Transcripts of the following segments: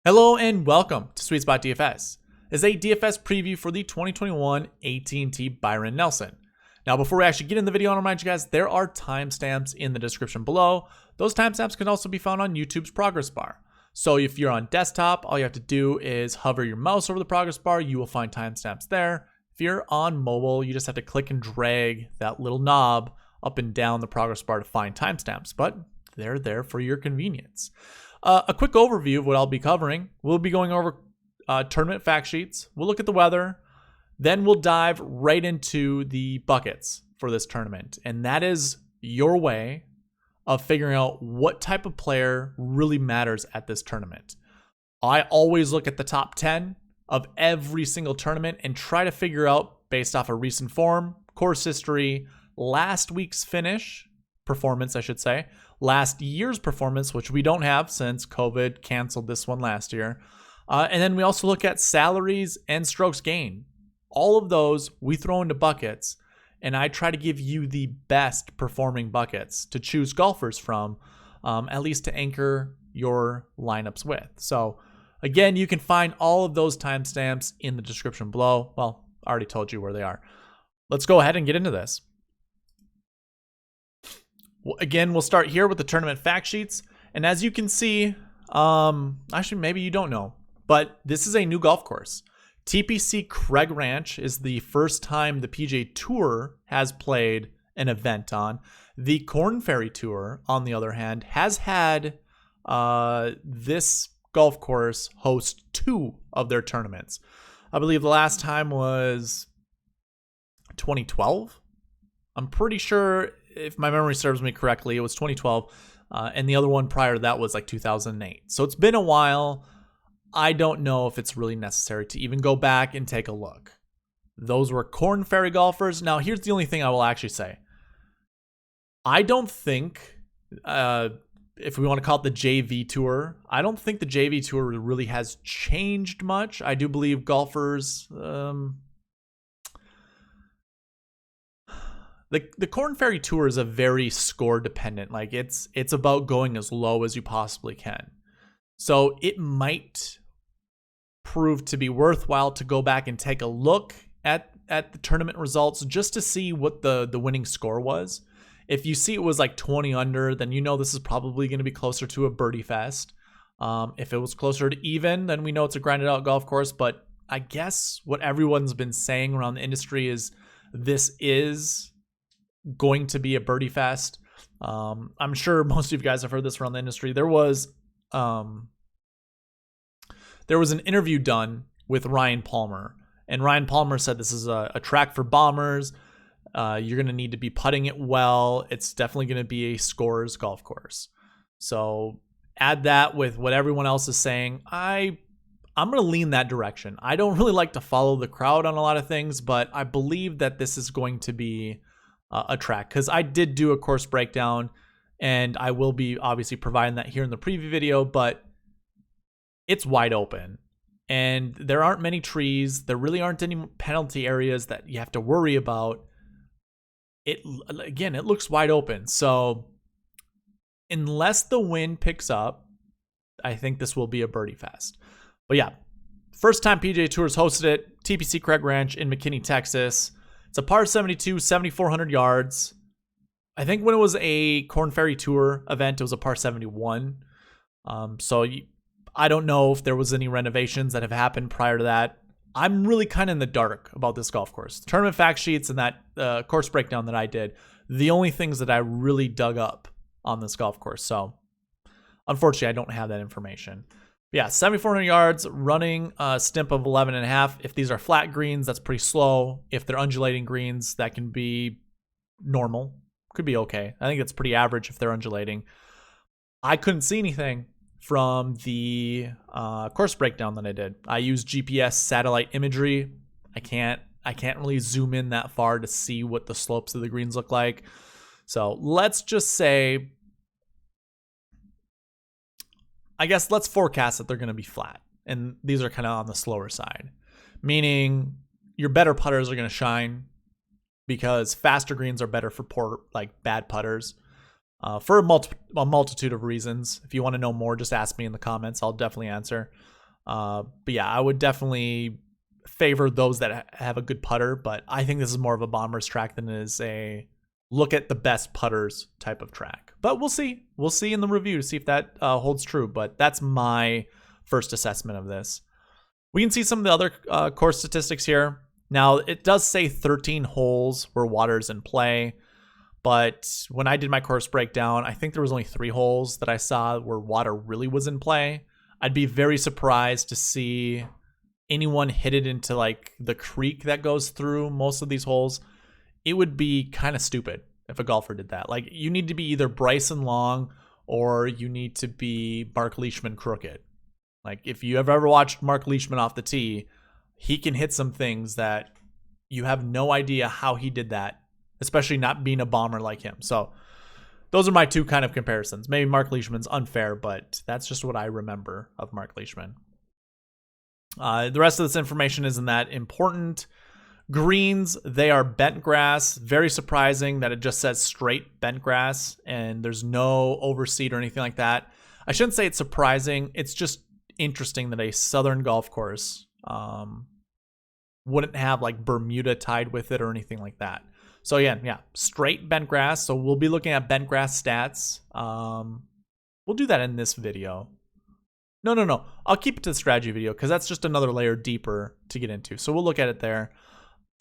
Hello and welcome to SweetSpotDFS. This is a DFS preview for the 2021 AT&T Byron Nelson. Now, before we actually get in the video, I want to remind you guys there are timestamps in the description below. Those timestamps can also be found on YouTube's progress bar. So if you're on desktop, all you have to do is hover your mouse over the progress bar. You will find timestamps there. If you're on mobile, you just have to click and drag that little knob up and down the progress bar to find timestamps, but they're there for your convenience. A quick overview of what I'll be covering. We'll be going over tournament fact sheets. We'll look at the weather. Then we'll dive right into the buckets for this tournament. And that is your way of figuring out what type of player really matters at this tournament. I always look at the top 10 of every single tournament and try to figure out, based off of recent form, course history, last week's performance, I should say, last year's performance, which we don't have since COVID canceled this one last year. And then we also look at salaries and strokes gained. All of those we throw into buckets, and I try to give you the best performing buckets to choose golfers from, at least to anchor your lineups with. So again, you can find all of those timestamps in the description below. Well, I already told you where they are. Let's go ahead and get into this. Again, we'll start here with the tournament fact sheets. And as you can see, actually, maybe you don't know, but this is a new golf course. TPC Craig Ranch is the first time the PGA Tour has played an event on. The Korn Ferry Tour, on the other hand, has had this golf course host 2 of their tournaments. I believe the last time was 2012. I'm pretty sure, if my memory serves me correctly, it was 2012. And the other one prior to that was like 2008. So it's been a while. I don't know if it's really necessary to even go back and take a look. Those were Korn Ferry golfers. Now, here's the only thing I will actually say. I don't think, if we want to call it the JV Tour, I don't think the JV Tour really has changed much. I do believe golfers... The Korn Ferry Tour is a very score dependent. Like it's about going as low as you possibly can. So it might prove to be worthwhile to go back and take a look at the tournament results just to see what the winning score was. If you see it was like 20 under, then you know this is probably going to be closer to a birdie fest. If it was closer to even, then we know it's a grinded out golf course. But I guess what everyone's been saying around the industry is this is going to be a birdie fest. I'm sure most of you guys have heard this around the industry. There was an interview done with Ryan Palmer, and Ryan Palmer said this is a track for bombers. You're going to need to be putting it well. It's definitely going to be a scorer's golf course. So add that with what everyone else is saying. I'm going to lean that direction. I don't really like to follow the crowd on a lot of things, but I believe that this is going to be a track, because I did do a course breakdown, and I will be obviously providing that here in the preview video, but it's wide open and there aren't many trees. There really aren't any penalty areas that you have to worry about. It looks wide open. So unless the wind picks up, I think this will be a birdie fest. But yeah, first time PGA Tour's hosted it, TPC Craig Ranch in McKinney, Texas. It's a par 72, 7,400 yards. I think when it was a Korn Ferry Tour event, it was a par 71. I don't know if there was any renovations that have happened prior to that. I'm really kind of in the dark about this golf course. Tournament fact sheets and that course breakdown that I did, the only things that I really dug up on this golf course. So unfortunately, I don't have that information. Yeah, 7,400 yards, running a stimp of 11.5. If these are flat greens, that's pretty slow. If they're undulating greens, that can be normal. Could be okay. I think it's pretty average if they're undulating. I couldn't see anything from the course breakdown that I did. I used GPS satellite imagery. I can't really zoom in that far to see what the slopes of the greens look like. So let's just say, I guess let's forecast that they're going to be flat. And these are kind of on the slower side, meaning your better putters are going to shine because faster greens are better for bad putters. for a multitude of reasons. If you want to know more, just ask me in the comments. I'll definitely answer. But yeah, I would definitely favor those that have a good putter, but I think this is more of a bomber's track than it is a look at the best putters type of track. But we'll see. We'll see in the review to see if that holds true, but that's my first assessment of this. We can see some of the other course statistics here. Now, it does say 13 holes where water's in play, but when I did my course breakdown, I think there was only 3 holes that I saw where water really was in play. I'd be very surprised to see anyone hit it into like the creek that goes through most of these holes. It would be kind of stupid if a golfer did that. Like, you need to be either Bryson Long or you need to be Mark Leishman crooked. Like, if you have ever watched Mark Leishman off the tee, he can hit some things that you have no idea how he did that, especially not being a bomber like him. So those are my 2 kind of comparisons. Maybe Mark Leishman's unfair, but that's just what I remember of Mark Leishman. The rest of this information isn't that important. Greens, they are bent grass. Very surprising that it just says straight bent grass and there's no overseed or anything like that. I shouldn't say it's surprising. It's just interesting that a southern golf course wouldn't have like Bermuda tied with it or anything like that. So yeah, straight bent grass. So we'll be looking at bent grass stats. We'll do that in this video. No. I'll keep it to the strategy video because that's just another layer deeper to get into. So we'll look at it there.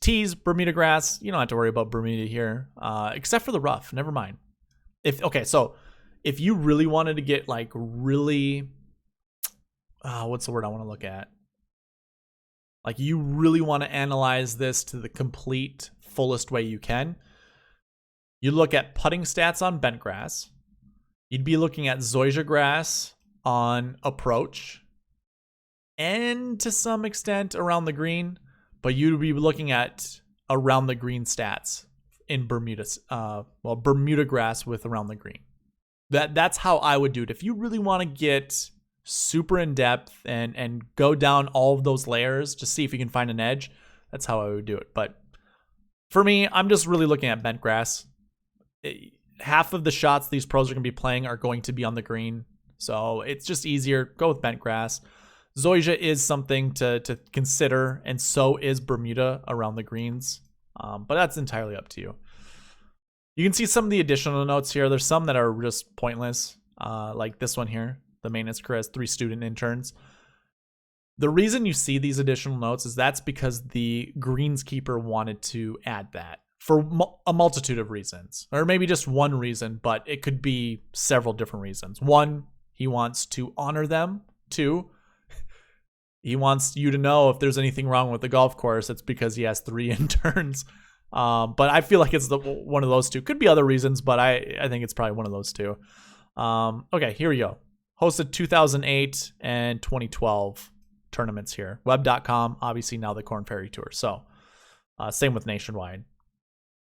Tees, Bermuda grass. You don't have to worry about Bermuda here, except for the rough. Never mind. So if you really wanted to get like really, what's the word I want to look at? Like, you really want to analyze this to the complete, fullest way you can. You look at putting stats on bent grass. You'd be looking at zoysia grass on approach and to some extent around the green, but you'd be looking at around the green stats in Bermuda, Bermuda grass with around the green. That's how I would do it. If you really want to get super in depth and go down all of those layers to see if you can find an edge, that's how I would do it. But for me, I'm just really looking at bent grass. Half of the shots these pros are going to be playing are going to be on the green, so it's just easier. Go with bent grass. Zoysia is something to consider, and so is Bermuda around the greens, but that's entirely up to you. You can see some of the additional notes here. There's some that are just pointless, like this one here. The maintenance crew has 3 student interns. The reason you see these additional notes is that's because the greenskeeper wanted to add that for a multitude of reasons, or maybe just one reason, but it could be several different reasons. 1, he wants to honor them. 2, he wants you to know if there's anything wrong with the golf course, it's because he has 3 interns. But I feel like it's one of those 2. Could be other reasons, but I think it's probably one of those 2. Okay, here we go. Hosted 2008 and 2012 tournaments here. Web.com, obviously now the Korn Ferry Tour. So same with Nationwide.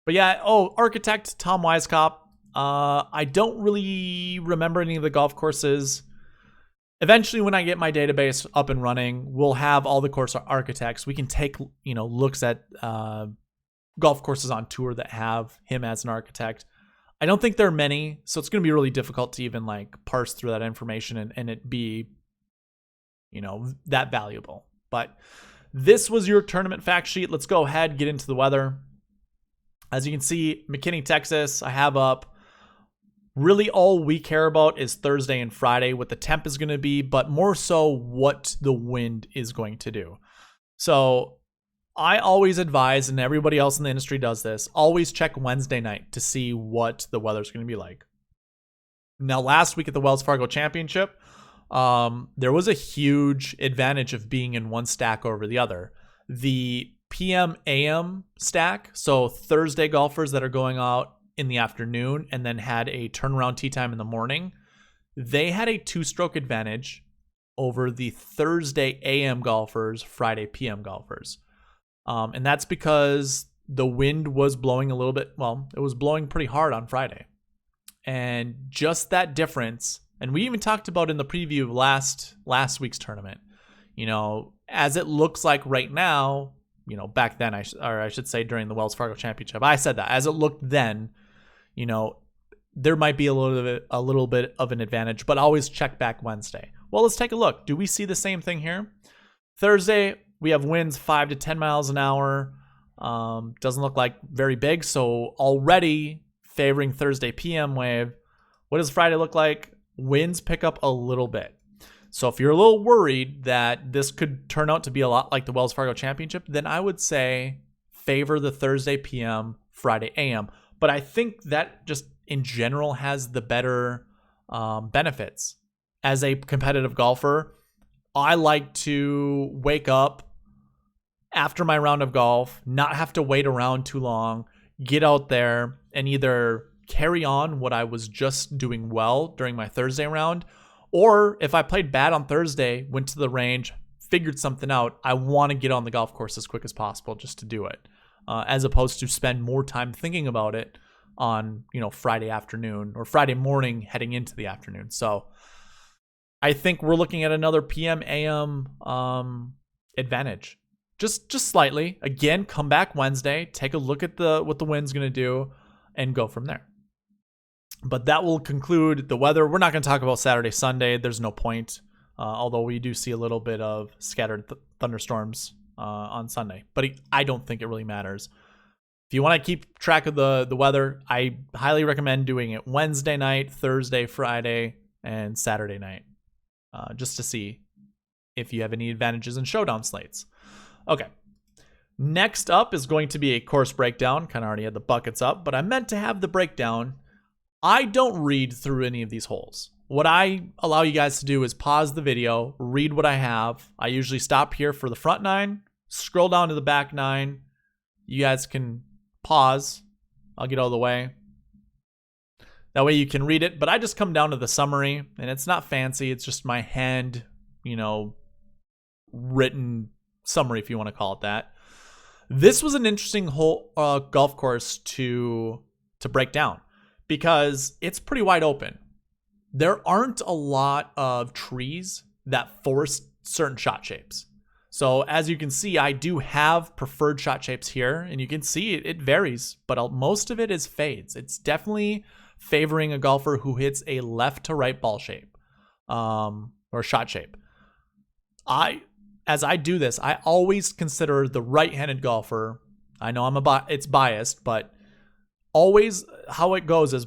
But yeah, architect Tom Weiskopf. I don't really remember any of the golf courses. Eventually, when I get my database up and running, we'll have all the course architects. We can take looks at golf courses on tour that have him as an architect. I don't think there are many, so it's going to be really difficult to even like parse through that information and it be, that valuable. But this was your tournament fact sheet. Let's go ahead, get into the weather. As you can see, McKinney, Texas, I have up. Really all we care about is Thursday and Friday, what the temp is going to be, but more so what the wind is going to do. So I always advise, and everybody else in the industry does this, always check Wednesday night to see what the weather's going to be like. Now, last week at the Wells Fargo Championship, there was a huge advantage of being in one stack over the other. The PM AM stack, so Thursday golfers that are going out in the afternoon and then had a turnaround tee time in the morning, they had a 2-stroke advantage over the Thursday AM golfers, Friday PM golfers. And that's because the wind was blowing a little bit. Well, it was blowing pretty hard on Friday. And just that difference, and we even talked about in the preview of last week's tournament, as it looks like right now, back then, I should say during the Wells Fargo Championship, I said that as it looked then, there might be a little bit of an advantage, but always check back Wednesday. Well, let's take a look. Do we see the same thing here? Thursday, we have winds 5 to 10 miles an hour. Doesn't look like very big, so already favoring Thursday PM wave. What does Friday look like? Winds pick up a little bit. So if you're a little worried that this could turn out to be a lot like the Wells Fargo Championship, then I would say favor the Thursday PM, Friday AM. But I think that just in general has the better benefits. As a competitive golfer, I like to wake up after my round of golf, not have to wait around too long, get out there and either carry on what I was just doing well during my Thursday round, or if I played bad on Thursday, went to the range, figured something out, I want to get on the golf course as quick as possible just to do it, as opposed to spend more time thinking about it on, Friday afternoon or Friday morning heading into the afternoon. So I think we're looking at another PM AM advantage, just slightly. Again, come back Wednesday, take a look at what the wind's going to do, and go from there. But that will conclude the weather. We're not going to talk about Saturday, Sunday. There's no point, although we do see a little bit of scattered thunderstorms on Sunday. But I don't think it really matters. If you want to keep track of the weather, I highly recommend doing it Wednesday night, Thursday, Friday, and Saturday night, just to see if you have any advantages in showdown slates. Okay. Next up is going to be a course breakdown. Kind of already had the buckets up, but I meant to have the breakdown. I don't read through any of these holes. What I allow you guys to do is pause the video, read what I have. I usually stop here for the front 9, scroll down to the back 9. You guys can pause. I'll get out of the way. That way you can read it, but I just come down to the summary, and it's not fancy. It's just my hand, written summary, if you want to call it that. This was an interesting whole golf course to break down because it's pretty wide open. There aren't a lot of trees that force certain shot shapes. So as you can see, I do have preferred shot shapes here, and you can see it varies, but most of it is fades. It's definitely favoring a golfer who hits a left to right ball shape or shot shape. As I do this, I always consider the right-handed golfer. I know it's biased, but always how it goes is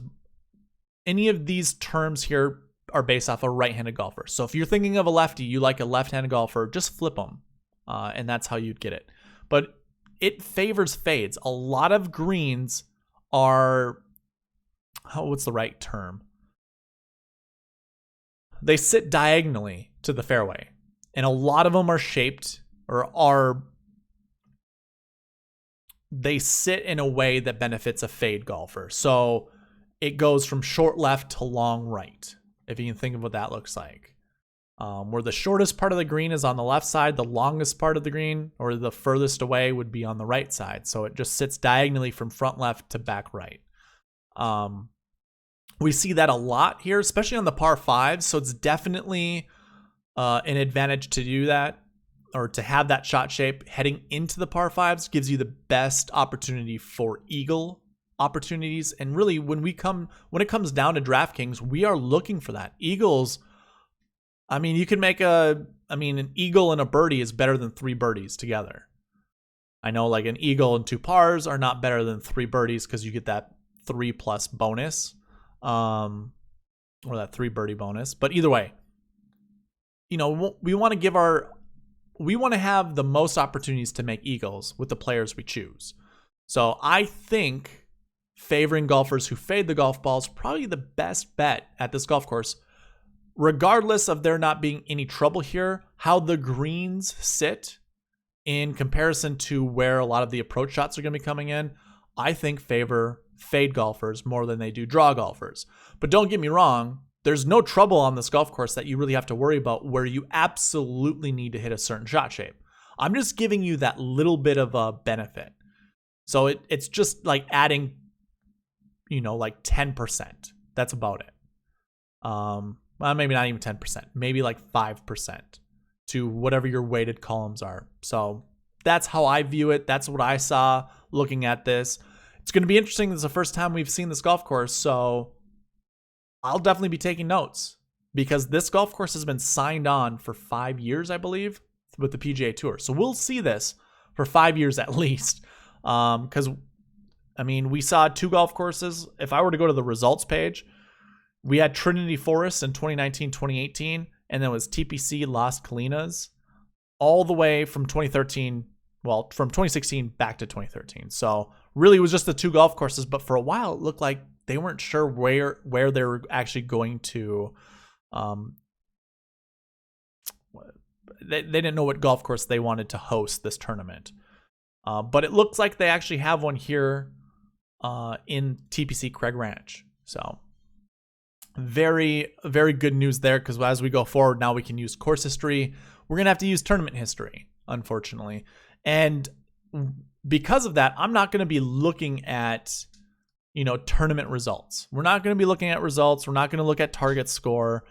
any of these terms here are based off a right-handed golfer. So if you're thinking of a lefty, you like a left-handed golfer, just flip them, and that's how you'd get it. But it favors fades. A lot of greens are, what's the right term? They sit diagonally to the fairway. And a lot of them are shaped they sit in a way that benefits a fade golfer. So it goes from short left to long right, if you can think of what that looks like. Where the shortest part of the green is on the left side, the longest part of the green or the furthest away would be on the right side. So it just sits diagonally from front left to back right. We see that a lot here, especially on the par 5s. So it's definitely an advantage to do that, or to have that shot shape heading into the par 5s gives you the best opportunity for eagle opportunities. And really, when it comes down to DraftKings, we are looking for that. Eagles, you can make an eagle and a birdie is better than 3 birdies together. I know like an eagle and 2 pars are not better than 3 birdies because you get that 3+ bonus, or that 3 birdie bonus. But either way, we want to have the most opportunities to make eagles with the players we choose. So I think favoring golfers who fade the golf ball is probably the best bet at this golf course, regardless of there not being any trouble here. How the greens sit in comparison to where a lot of the approach shots are going to be coming in, I think favor fade golfers more than they do draw golfers. But don't get me wrong, there's no trouble on this golf course that you really have to worry about where you absolutely need to hit a certain shot shape. I'm just giving you that little bit of a benefit. So it's just like adding, like 10%. That's about it. Well, maybe not even 10%, maybe like 5% to whatever your weighted columns are. So that's how I view it. That's what I saw looking at this. It's going to be interesting. This is the first time we've seen this golf course, so I'll definitely be taking notes. because this golf course has been signed on for 5 years, I believe, with the PGA Tour. So we'll see this for 5 years at least. Because, I mean, we saw 2 golf courses. If I were to go to the results page, we had Trinity Forest in 2019, 2018, and then it was TPC Las Colinas all the way from 2013, well, from 2016 back to 2013. So really it was just the 2 golf courses, but for a while it looked like they weren't sure where they were actually going to, they didn't know what golf course they wanted to host this tournament. But it looks like they actually have one here in TPC Craig Ranch. So very, very good news there, because as we go forward, now we can use course history. We're going to have to use tournament history, unfortunately. And because of that, I'm not going to be looking at, tournament results. We're not going to be looking at results. We're not going to look at target score.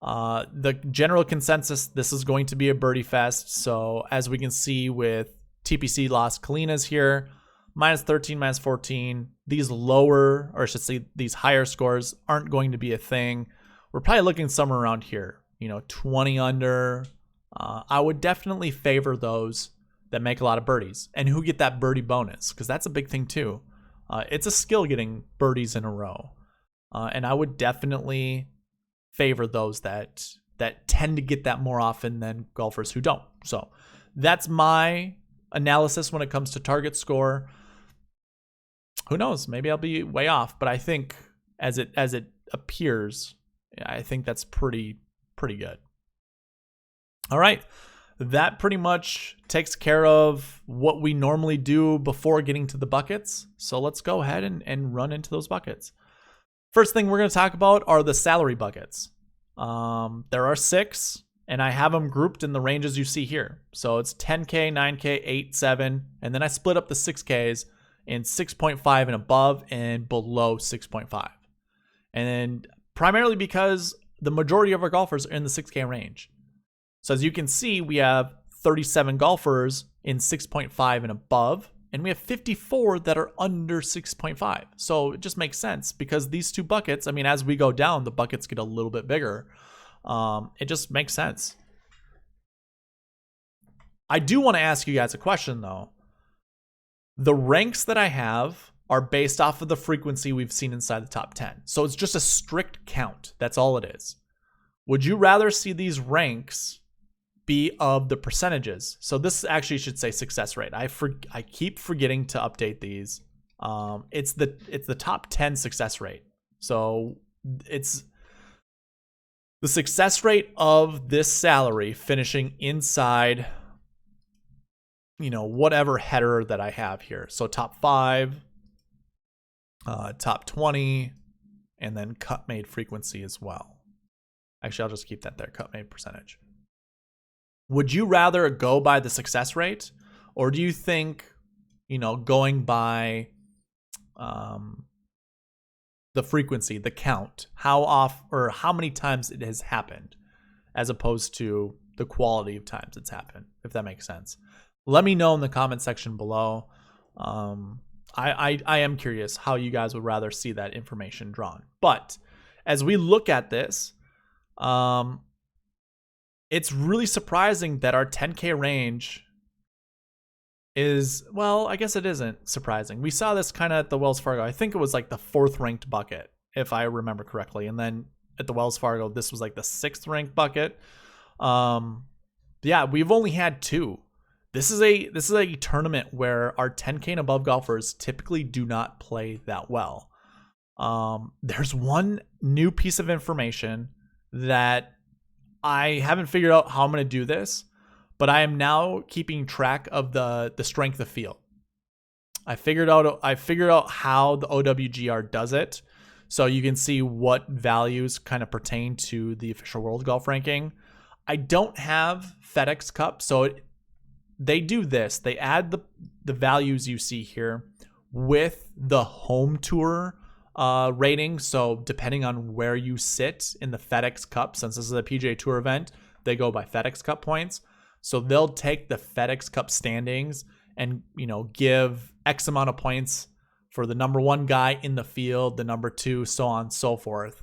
The general consensus, this is going to be a birdie fest. So as we can see with TPC Las Colinas here, -13, -14, these lower, or I should say these higher scores aren't going to be a thing. We're probably looking somewhere around here, 20 under. I would definitely favor those that make a lot of birdies and who get that birdie bonus, because that's a big thing too. It's a skill getting birdies in a row. And I would definitely favor those that tend to get that more often than golfers who don't. So that's my analysis when it comes to target score. Who knows? Maybe I'll be way off, but I think as it appears, I think that's pretty good. All right. That pretty much takes care of what we normally do before getting to the buckets. So let's go ahead and run into those buckets. First thing we're going to talk about are the salary buckets. There are 6, and I have them grouped in the ranges you see here. So it's 10K, 9K, 8, 7, and then I split up the 6Ks in 6.5 and above and below 6.5. And then primarily because the majority of our golfers are in the 6K range. So as you can see, we have 37 golfers in 6.5 and above, and we have 54 that are under 6.5. So it just makes sense, because these 2 buckets, I mean, as we go down, the buckets get a little bit bigger. It just makes sense. I do want to ask you guys a question, though. The ranks that I have are based off of the frequency we've seen inside the top 10. So it's just a strict count. That's all it is. Would you rather see these ranks be of the percentages? So this actually should say success rate. I keep forgetting to update these. It's the top 10 success rate. So it's the success rate of this salary finishing inside, whatever header that I have here. So top 5, top 20, and then cut made frequency as well. Actually, I'll just keep that there, cut made percentage. Would you rather go by the success rate, or do you think, going by the frequency, the count, how many times it has happened, as opposed to the quality of times it's happened, if that makes sense? Let me know in the comment section below. I am curious how you guys would rather see that information drawn. But as we look at this, it's really surprising that our 10K range is, well, I guess it isn't surprising. We saw this kind of at the Wells Fargo. I think it was like the 4th ranked bucket, if I remember correctly. And then at the Wells Fargo, this was like the 6th ranked bucket. Yeah, we've only had 2. This is a tournament where our 10K and above golfers typically do not play that well. There's one new piece of information that I haven't figured out how I'm going to do this, but I am now keeping track of the strength of field. I figured out how the OWGR does it, so you can see what values kind of pertain to the official World Golf Ranking. I don't have FedEx Cup, so they do this. They add the values you see here with the home tour rating. So depending on where you sit in the FedEx Cup, since this is a PGA Tour event, they go by FedEx Cup points. So they'll take the FedEx Cup standings and, give X amount of points for the number 1 guy in the field, the number 2, so on and so forth.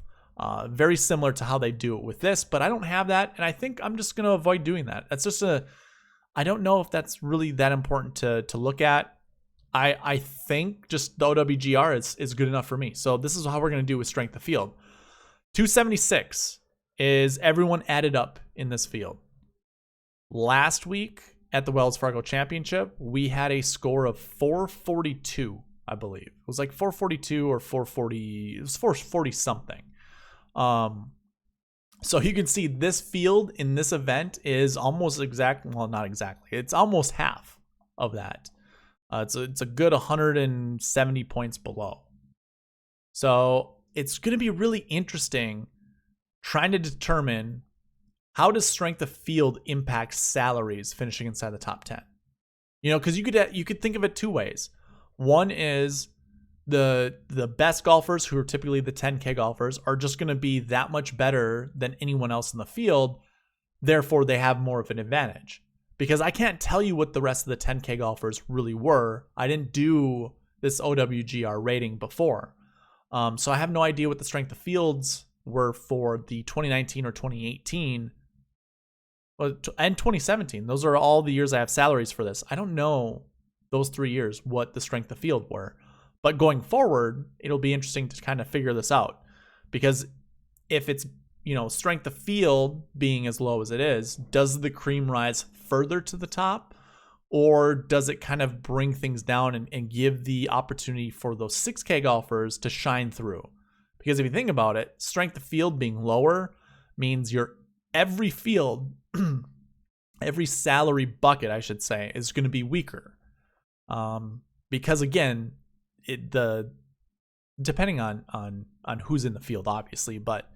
Very similar to how they do it with this, but I don't have that, and I think I'm just going to avoid doing that. That's just I don't know if that's really that important to look at. I think just the OWGR is good enough for me. So this is how we're going to do with strength of field. 276 is everyone added up in this field. Last week at the Wells Fargo Championship, we had a score of 442, I believe. It was like 442 or 440. It was 440 something. So you can see this field in this event is almost well, not exactly. It's almost half of that. It's a good 170 points below. So it's going to be really interesting trying to determine how does strength of field impact salaries finishing inside the top 10. Because you could think of it two ways. One is the best golfers, who are typically the 10K golfers, are just going to be that much better than anyone else in the field. Therefore, they have more of an advantage. Because I can't tell you what the rest of the 10K golfers really were. I didn't do this OWGR rating before. So I have no idea what the strength of fields were for the 2019 or 2018 and 2017. Those are all the years I have salaries for this. I don't know those 3 years what the strength of field were. But going forward, it'll be interesting to kind of figure this out. Because if it's, strength of field being as low as it is, does the cream rise further to the top? Or does it kind of bring things down and give the opportunity for those 6K golfers to shine through? Because if you think about it, strength of field being lower means every field, every salary bucket, I should say, is going to be weaker. Because again, depending on who's in the field, obviously, but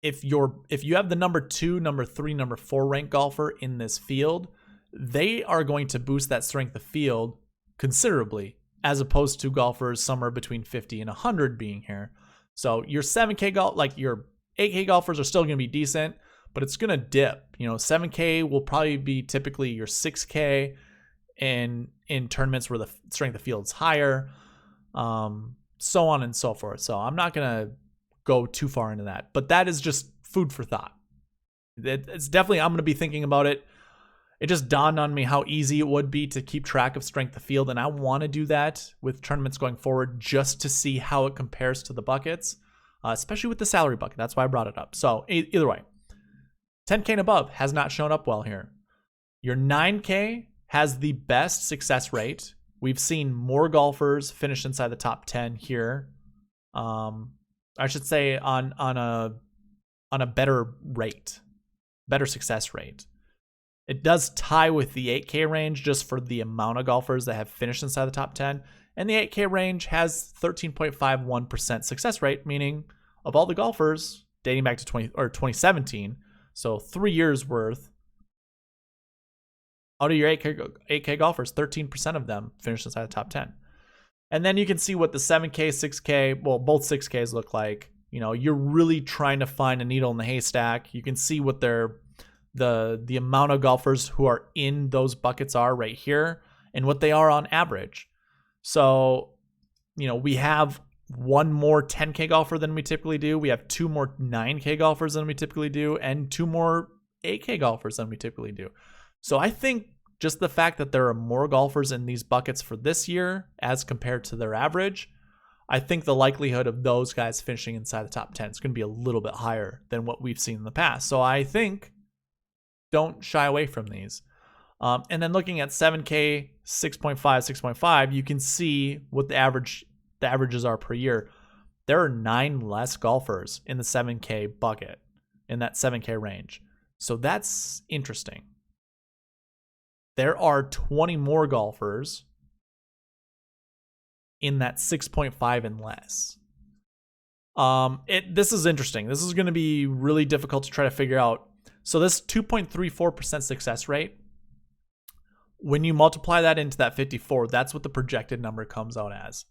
if you have the number 2, number 3, number 4 ranked golfer in this field, they are going to boost that strength of field considerably, as opposed to golfers somewhere between 50 and 100 being here. So your 7K your 8K golfers are still going to be decent, but it's going to dip. 7K will probably be typically your 6K in tournaments where the strength of field is higher, so on and so forth. So I'm not going to go too far into that, but that is just food for thought. It's definitely, I'm going to be thinking about it. It just dawned on me how easy it would be to keep track of strength of field, and I want to do that with tournaments going forward just to see how it compares to the buckets, especially with the salary bucket. That's why I brought it up. So either way, 10K and above has not shown up well here. Your 9K has the best success rate. We've seen more golfers finish inside the top 10 here. I should say on a better rate, better success rate. It does tie with the 8K range just for the amount of golfers that have finished inside the top 10. And the 8K range has 13.51% success rate, meaning of all the golfers dating back to 2017, so 3 years worth, out of your 8K golfers, 13% of them finished inside the top 10. And then you can see what the 7K, 6K, well, both 6Ks look like. You're really trying to find a needle in the haystack. You can see what the amount of golfers who are in those buckets are right here and what they are on average. So, we have one more 10K golfer than we typically do. We have 2 more 9K golfers than we typically do, and 2 more 8K golfers than we typically do. So I think just the fact that there are more golfers in these buckets for this year as compared to their average, I think the likelihood of those guys finishing inside the top 10 is going to be a little bit higher than what we've seen in the past. So I think don't shy away from these. And then looking at 7K, 6.5, 6.5, you can see what the averages are per year. There are 9 less golfers in the 7K bucket, in that 7K range. So that's interesting. There are 20 more golfers in that 6.5 and less. This is interesting. This is going to be really difficult to try to figure out. So this 2.34% success rate, when you multiply that into that 54, that's what the projected number comes out as.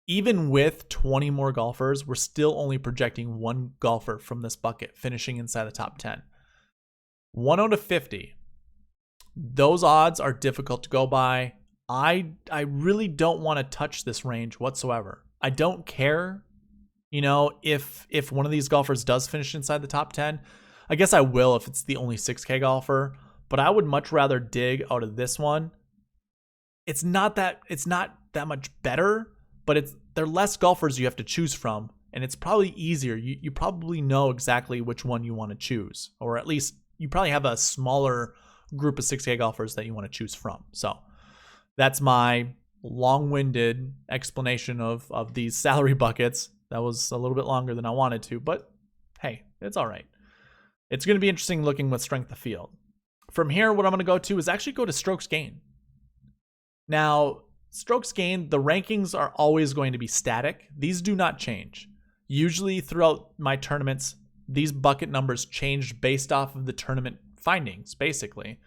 Even with 20 more golfers, we're still only projecting 1 golfer from this bucket finishing inside the top 10. 1 out of 50. Those odds are difficult to go by. I really don't want to touch this range whatsoever. I don't care You know, if one of these golfers does finish inside the top 10, I guess I will if it's the only 6K golfer, but I would much rather dig out of this one. It's not that much better, but they're less golfers you have to choose from, and it's probably easier. You probably know exactly which one you want to choose, or at least you probably have a smaller group of 6K golfers that you want to choose from. So that's my long-winded explanation of these salary buckets. That was a little bit longer than I wanted to, but hey, it's all right. It's going to be interesting looking with strength of field. From here, what I'm going to go to is actually go to strokes gained. Now, strokes gained, the rankings are always going to be static. These do not change. Usually throughout my tournaments, these bucket numbers change based off of the tournament findings, basically.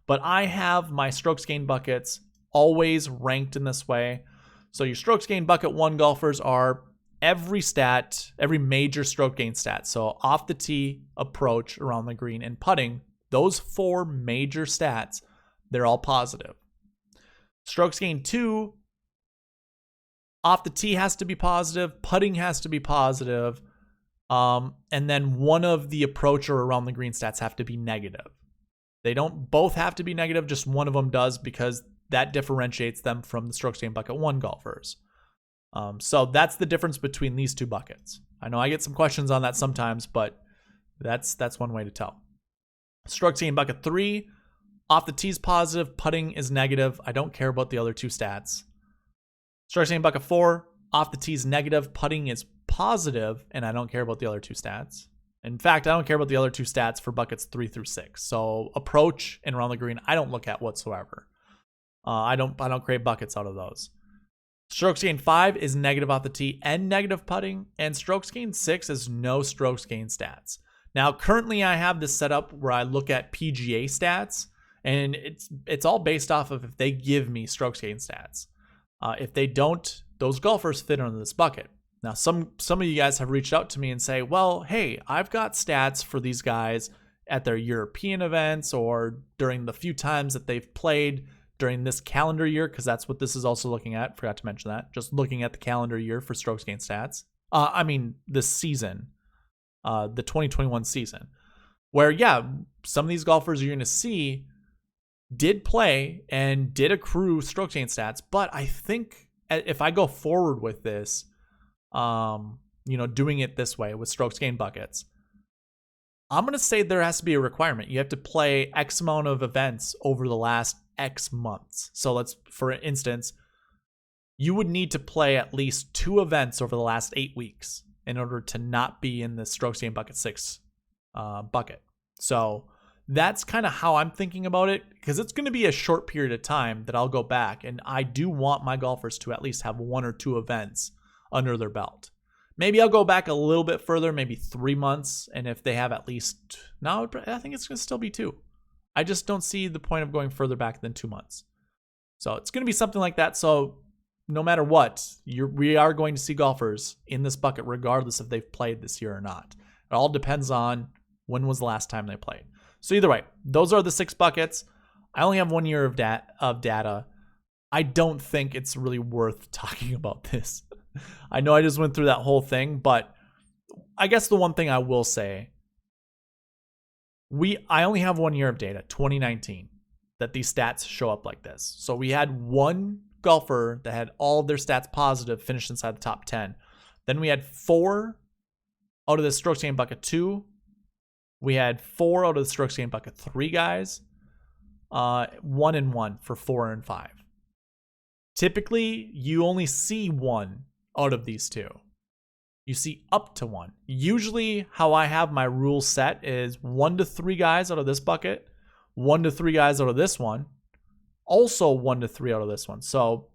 But I have my strokes gained buckets always ranked in this way. So your strokes gained bucket 1 golfers are every stat, every major stroke gain stat. So off the tee, approach, around the green, and putting, those 4 major stats, they're all positive. Strokes gained 2, off the tee has to be positive, putting has to be positive, and then one of the approach or around the green stats have to be negative. They don't both have to be negative, just one of them does, because that differentiates them from the strokes gained bucket 1 golfers. So that's the difference between these 2 buckets. I know I get some questions on that sometimes, but that's one way to tell. Strokes gained bucket 3, off the tee is positive, putting is negative. I don't care about the other 2 stats. Strokes gained bucket 4, off the tee is negative, putting is positive, and I don't care about the other 2 stats. In fact, I don't care about the other 2 stats for buckets 3 through 6. So approach and around the green, I don't look at whatsoever. I don't create buckets out of those. Strokes gained 5 is negative off the tee and negative putting, and strokes gained 6 is no strokes gained stats. Now, currently I have this set up where I look at PGA stats, and it's all based off of if they give me strokes gained stats. If they don't, those golfers fit under this bucket. Now, some of you guys have reached out to me and say, well, hey, I've got stats for these guys at their European events or during the few times that they've played during this calendar year, because that's what this is also looking at. Forgot to mention that. Just looking at the calendar year for strokes gained stats. This season, the 2021 season, where, yeah, some of these golfers you're going to see did play and did accrue strokes gained stats. But I think if I go forward with this, doing it this way with strokes gained buckets, I'm going to say there has to be a requirement. You have to play X amount of events over the last X months. So for instance, you would need to play at least 2 events over the last 8 weeks in order to not be in the strokes gained bucket 6 bucket. So that's kind of how I'm thinking about it, because it's going to be a short period of time that I'll go back, and I do want my golfers to at least have 1 or 2 events under their belt. Maybe I'll go back a little bit further, maybe 3 months, and if they have at least, no, I think it's going to still be 2. I just don't see the point of going further back than 2 months. So it's going to be something like that. So no matter what, we are going to see golfers in this bucket regardless if they've played this year or not. It all depends on when was the last time they played. So either way, those are the 6 buckets. I only have 1 year of data. I don't think it's really worth talking about this. I know I just went through that whole thing, but I guess the one thing I will say, I only have 1 year of data, 2019, that these stats show up like this. So we had 1 golfer that had all of their stats positive, finished inside the top 10. Then we had 4 out of the strokes gained bucket 2. We had 4 out of the strokes gained bucket 3 guys. 1 and 1 for 4 and 5. Typically, you only see 1 out of these 2. You see up to 1. Usually how I have my rules set is 1 to 3 guys out of this bucket, 1 to 3 guys out of this one, also 1 to 3 out of this one. So,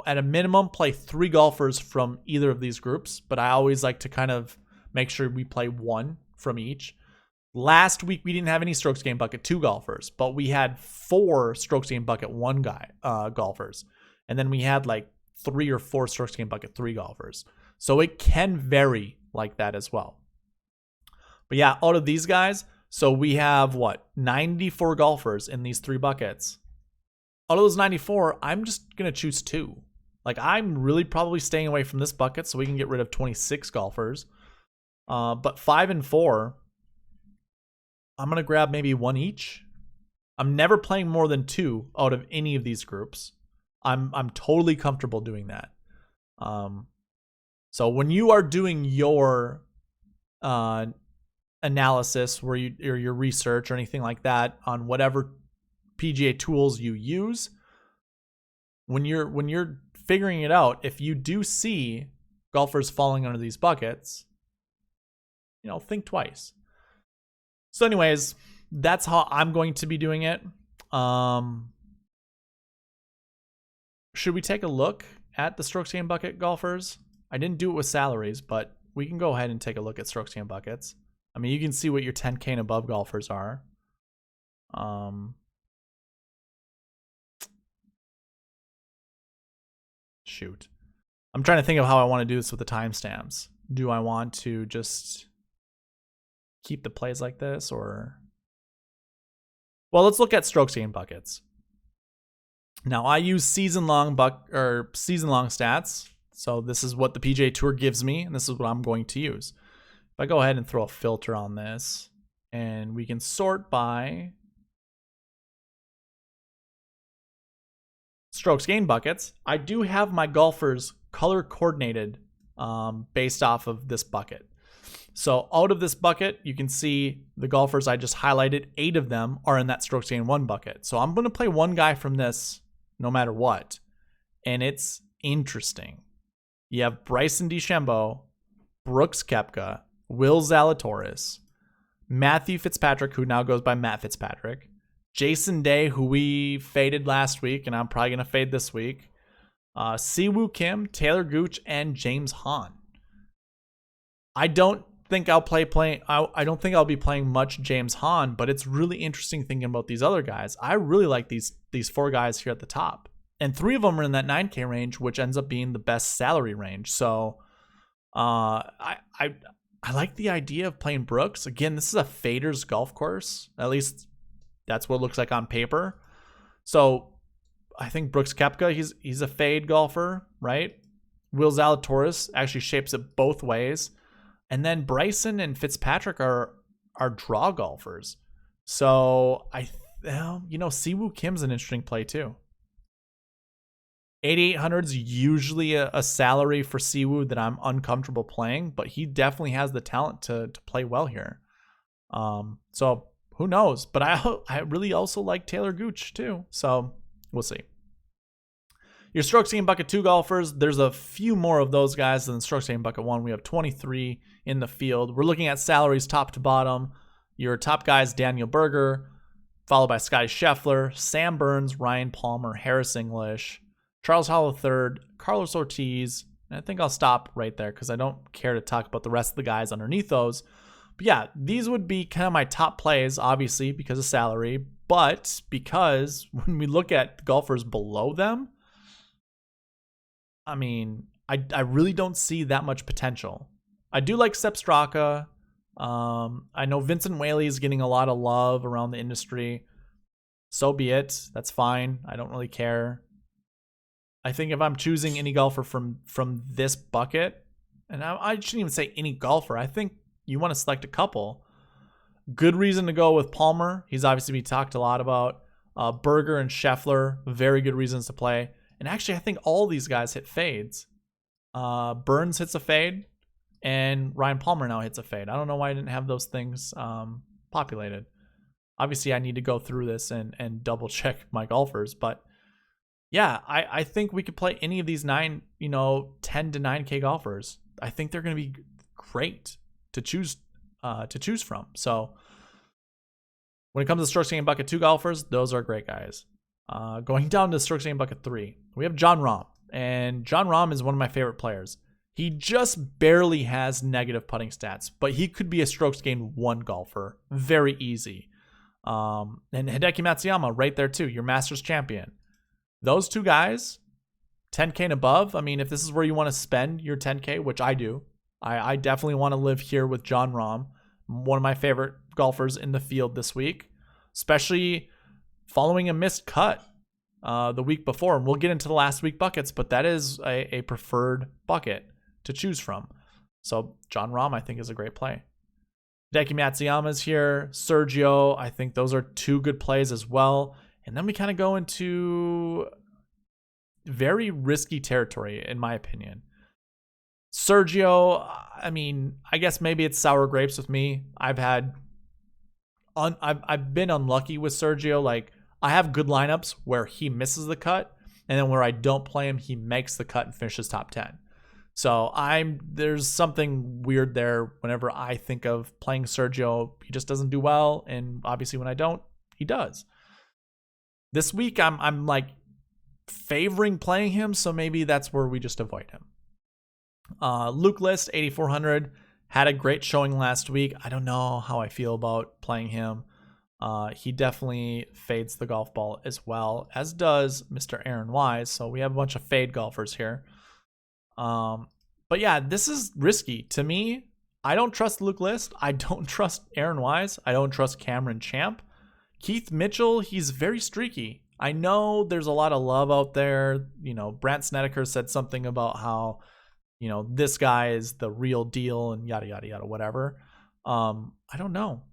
at a minimum, play 3 golfers from either of these groups, but I always like to kind of make sure we play 1 from each. Last week, we didn't have any strokes gained bucket 2 golfers, but we had 4 strokes gained bucket 1 golfers. And then we had like 3 or 4 strokes gained bucket 3 golfers. So it can vary like that as well. But yeah, out of these guys, so we have 94 golfers in these 3 buckets. Out of those 94, I'm just going to choose 2. Like, I'm really probably staying away from this bucket so we can get rid of 26 golfers. But 5 and 4, I'm going to grab maybe one each. I'm never playing more than 2 out of any of these groups. I'm totally comfortable doing that. So when you are doing your analysis, or your research or anything like that on whatever PGA tools you use, when you're figuring it out, if you do see golfers falling under these buckets, think twice. So anyways, that's how I'm going to be doing it. Should we take a look at the strokes gained bucket golfers? I didn't do it with salaries, but we can go ahead and take a look at strokes gained buckets. I mean, you can see what your 10K and above golfers are. Shoot. I'm trying to think of how I want to do this with the timestamps. Do I want to just keep the plays like this, or... Well, let's look at strokes gained buckets. Now, I use season-long stats. So this is what the PGA Tour gives me, and this is what I'm going to use. If I go ahead and throw a filter on this, and we can sort by strokes gained buckets, I do have my golfers color coordinated based off of this bucket. So out of this bucket, you can see the golfers I just highlighted, 8 of them are in that strokes gained 1 bucket. So I'm going to play one guy from this no matter what. And it's interesting. You have Bryson DeChambeau, Brooks Koepka, Will Zalatoris, Matthew Fitzpatrick, who now goes by Matt Fitzpatrick, Jason Day, who we faded last week, and I'm probably going to fade this week, Siwoo Kim, Taylor Gooch, and James Hahn. I don't think I'll I don't think I'll be playing much James Hahn, but it's really interesting thinking about these other guys. I really like these 4 guys here at the top. And 3 of them are in that 9K range, which ends up being the best salary range. So I like the idea of playing Brooks. Again, this is a faders golf course. At least that's what it looks like on paper. So I think Brooks Koepka, he's a fade golfer, right? Will Zalatoris actually shapes it both ways. And then Bryson and Fitzpatrick are draw golfers. So Siwoo Kim's an interesting play too. 8,800 is usually a salary for Siwoo that I'm uncomfortable playing, but he definitely has the talent to play well here. So who knows? But I really also like Taylor Gooch too. So we'll see. Your strokes gained bucket 2 golfers, there's a few more of those guys than strokes gained bucket 1. We have 23 in the field. We're looking at salaries top to bottom. Your top guys, Daniel Berger, followed by Scotty Scheffler, Sam Burns, Ryan Palmer, Harris English, Charles Howell III, Carlos Ortiz, and I think I'll stop right there because I don't care to talk about the rest of the guys underneath those. But yeah, these would be kind of my top plays, obviously, because of salary, but because when we look at golfers below them, I mean, I really don't see that much potential. I do like Sepp Straka. I know Vincent Whaley is getting a lot of love around the industry. So be it. That's fine. I don't really care. I think if I'm choosing any golfer from this bucket, and I shouldn't even say any golfer, I think you want to select a couple. Good reason to go with Palmer. He's obviously been talked a lot about. Berger and Scheffler, very good reasons to play. And actually, I think all these guys hit fades. Burns hits a fade, and Ryan Palmer now hits a fade. I don't know why I didn't have those things populated. Obviously, I need to go through this and double check my golfers, but yeah, I think we could play any of these 10 to 9K golfers. I think they're going to be great to choose from. So when it comes to strokes gained bucket 2 golfers, those are great guys. Going down to strokes gained bucket 3, we have Jon Rahm, and Jon Rahm is one of my favorite players. He just barely has negative putting stats, but he could be a strokes gained 1 golfer, very easy. And Hideki Matsuyama right there too, your Masters champion. Those 2 guys, 10K and above. I mean, if this is where you want to spend your 10K, which I do, I definitely want to live here with Jon Rahm, one of my favorite golfers in the field this week, especially following a missed cut the week before. And we'll get into the last week buckets, but that is a preferred bucket to choose from. So John Rahm, I think, is a great play. Hideki Matsuyama's here. Sergio, I think those are two good plays as well. And then we kind of go into very risky territory, in my opinion. Sergio, I mean, I guess maybe it's sour grapes with me. I've been unlucky with Sergio. Like, I have good lineups where he misses the cut, and then where I don't play him, he makes the cut and finishes top 10. So there's something weird there whenever I think of playing Sergio. He just doesn't do well, and obviously when I don't, he does. This week I'm like favoring playing him, so maybe that's where we just avoid him. Luke List, 8,400, had a great showing last week. I don't know how I feel about playing him. He definitely fades the golf ball as well, as does Mr. Aaron Wise. So we have a bunch of fade golfers here. But yeah, this is risky. To me, I don't trust Luke List. I don't trust Aaron Wise. I don't trust Cameron Champ. Keith Mitchell, he's very streaky. I know there's a lot of love out there. You know, Brant Snedeker said something about how, you know, this guy is the real deal and yada, yada, yada, whatever. I don't know.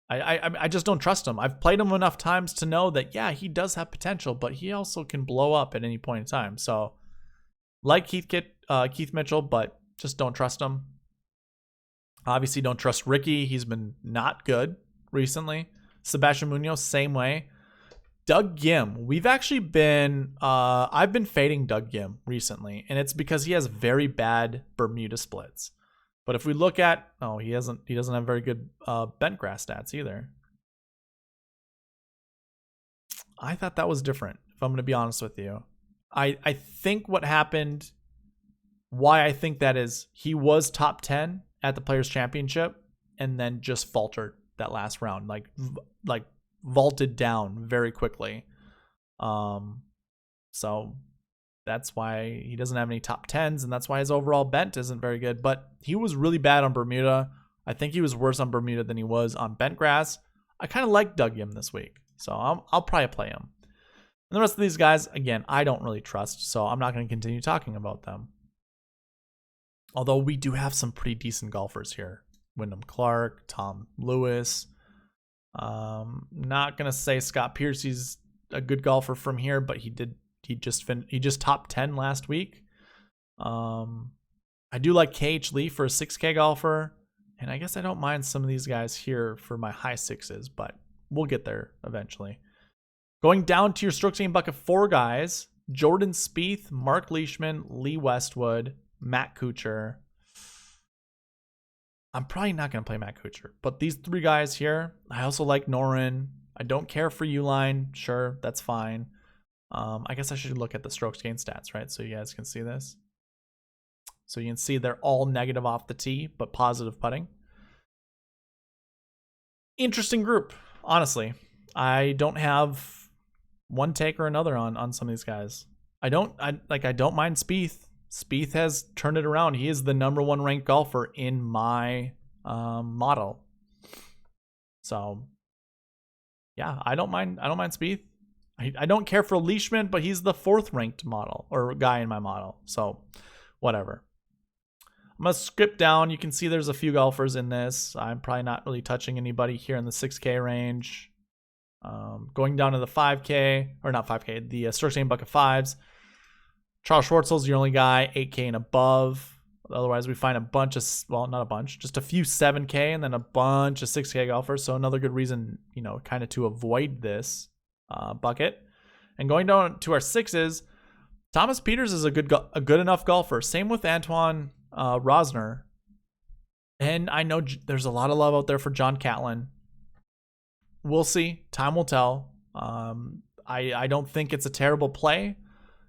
I just don't trust him. I've played him enough times to know that, yeah, he does have potential, but he also can blow up at any point in time. So, like Keith Mitchell, but just don't trust him. Obviously, don't trust Ricky. He's been not good recently. Sebastian Munoz, same way. Doug Gim. We've actually been, I've been fading Doug Gim recently, and it's because he has very bad Bermuda splits. But if we look at, he doesn't have very good bent grass stats either. I thought that was different, if I'm going to be honest with you. I think what happened, why I think that is, he was top 10 at the Players' Championship and then just faltered that last round, like vaulted down very quickly. So that's why he doesn't have any top 10s, and that's why his overall bent isn't very good. But he was really bad on Bermuda. I think he was worse on Bermuda than he was on bent grass. I kind of like Doug Gim this week, so I'll probably play him. And the rest of these guys, again, I don't really trust, so I'm not going to continue talking about them. Although we do have some pretty decent golfers here. Wyndham Clark, Tom Lewis. Not going to say Scott Piercy's a good golfer from here, but he just top 10 last week. I do like KH Lee for a 6K golfer, and I guess I don't mind some of these guys here for my high sixes, but we'll get there eventually. Going down to your strokes gained bucket, 4 guys: Jordan Spieth, Mark Leishman, Lee Westwood, Matt Kuchar. I'm probably not going to play Matt Kuchar, but these 3 guys here, I also like Norin. I don't care for Uline. Sure, that's fine. I guess I should look at the strokes gained stats, right? So you guys can see this. So you can see they're all negative off the tee, but positive putting. Interesting group, honestly. I don't have one take or another on some of these guys. I don't mind Spieth. Spieth has turned it around. He is the #1 ranked golfer in my model. So yeah, I don't mind Spieth. I don't care for Leishman, but he's the 4th ranked model or guy in my model. So whatever. I'm going to skip down. You can see there's a few golfers in this. I'm probably not really touching anybody here in the 6K range. Going down to the 5K, or not 5K, the strokes gained bucket 5s. Charles Schwartzel's your only guy, 8K and above. Otherwise, we find a bunch of, well, not a bunch, just a few 7K and then a bunch of 6K golfers. So another good reason, kind of to avoid this bucket. And going down to our 6s, Thomas Peters is a good enough golfer. Same with Antoine Rosner. And I know there's a lot of love out there for John Catlin. We'll see. Time will tell. I don't think it's a terrible play.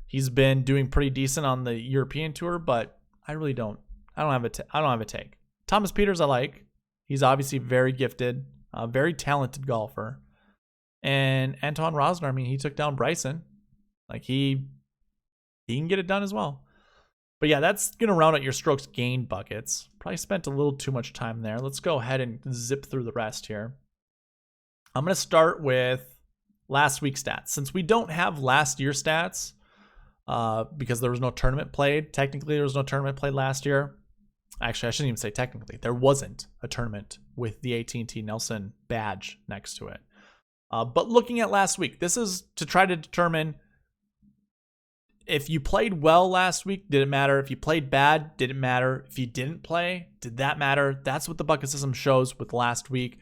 He's been doing pretty decent on the European tour, but I really don't. I don't have a take. Thomas Peters I like. He's obviously very gifted, very talented golfer. And Antoine Rosner, I mean, he took down Bryson. Like he can get it done as well. But yeah, that's going to round out your strokes gained buckets. Probably spent a little too much time there. Let's go ahead and zip through the rest here. I'm going to start with last week's stats. Since we don't have last year's stats, because there was no tournament played. Technically, there was no tournament played last year. Actually, I shouldn't even say technically. There wasn't a tournament with the AT&T Nelson badge next to it. But looking at last week, this is to try to determine if you played well last week, did it matter? If you played bad, did it matter? If you didn't play, did that matter? That's what the bucket system shows with last week.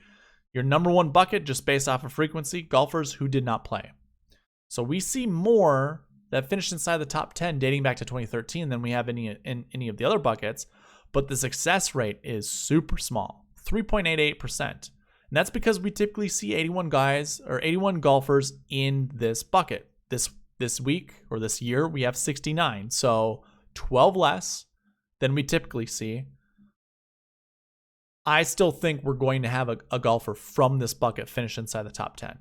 Your number one bucket, just based off of frequency, golfers who did not play. So we see more that finished inside the top 10 dating back to 2013 than we have in any of the other buckets. But the success rate is super small, 3.88%. And that's because we typically see 81 guys or 81 golfers in this bucket. This week or this year, we have 69. So 12 less than we typically see. I still think we're going to have a golfer from this bucket finish inside the top 10.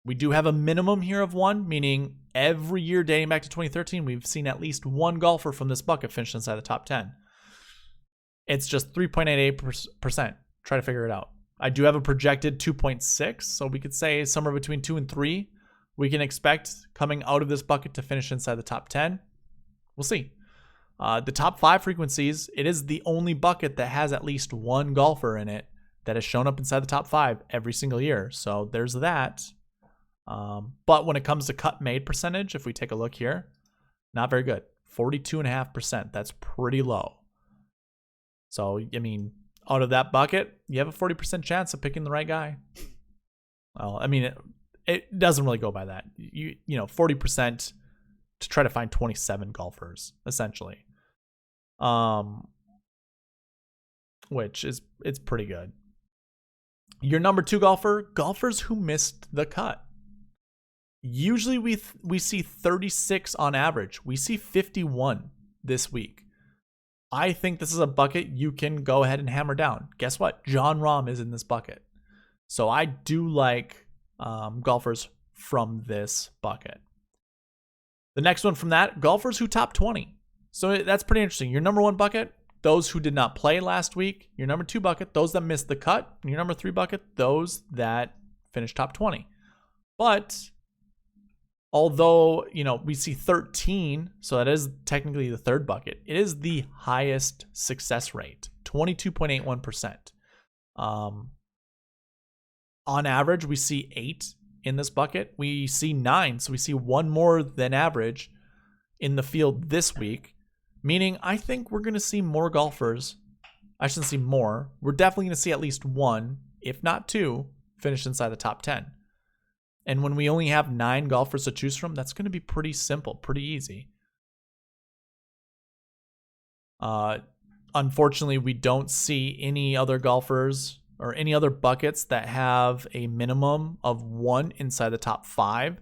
We do have a minimum here of one, meaning every year dating back to 2013, we've seen at least one golfer from this bucket finish inside the top 10. It's just 3.88%. Try to figure it out. I do have a projected 2.6, so we could say somewhere between 2 and 3 we can expect coming out of this bucket to finish inside the top 10. We'll see. The top 5 frequencies, it is the only bucket that has at least one golfer in it that has shown up inside the top 5 every single year. So there's that. But when it comes to cut made percentage, if we take a look here, not very good. 42.5%. That's pretty low. So, I mean, out of that bucket, you have a 40% chance of picking the right guy. Well, I mean, it doesn't really go by that. You know, 40% to try to find 27 golfers, essentially. Which is, it's pretty good. Your number 2 golfer, golfers who missed the cut. Usually we see 36 on average. We see 51 this week. I think this is a bucket you can go ahead and hammer down. Guess what? Jon Rahm is in this bucket. So I do like golfers from this bucket. The next one from that, golfers who top 20. So that's pretty interesting. Your number 1 bucket, those who did not play last week. Your number 2 bucket, those that missed the cut. And your number 3 bucket, those that finished top 20. But although, you know, we see 13, so that is technically the 3rd bucket, it is the highest success rate, 22.81%. On average, we see 8 in this bucket. We see 9, so we see 1 more than average in the field this week, meaning I think we're going to see more golfers. I shouldn't see more. We're definitely going to see at least 1, if not 2, finish inside the top 10. And when we only have 9 golfers to choose from, that's going to be pretty simple, pretty easy. Unfortunately, we don't see any other golfers or any other buckets that have a minimum of 1 inside the top 5.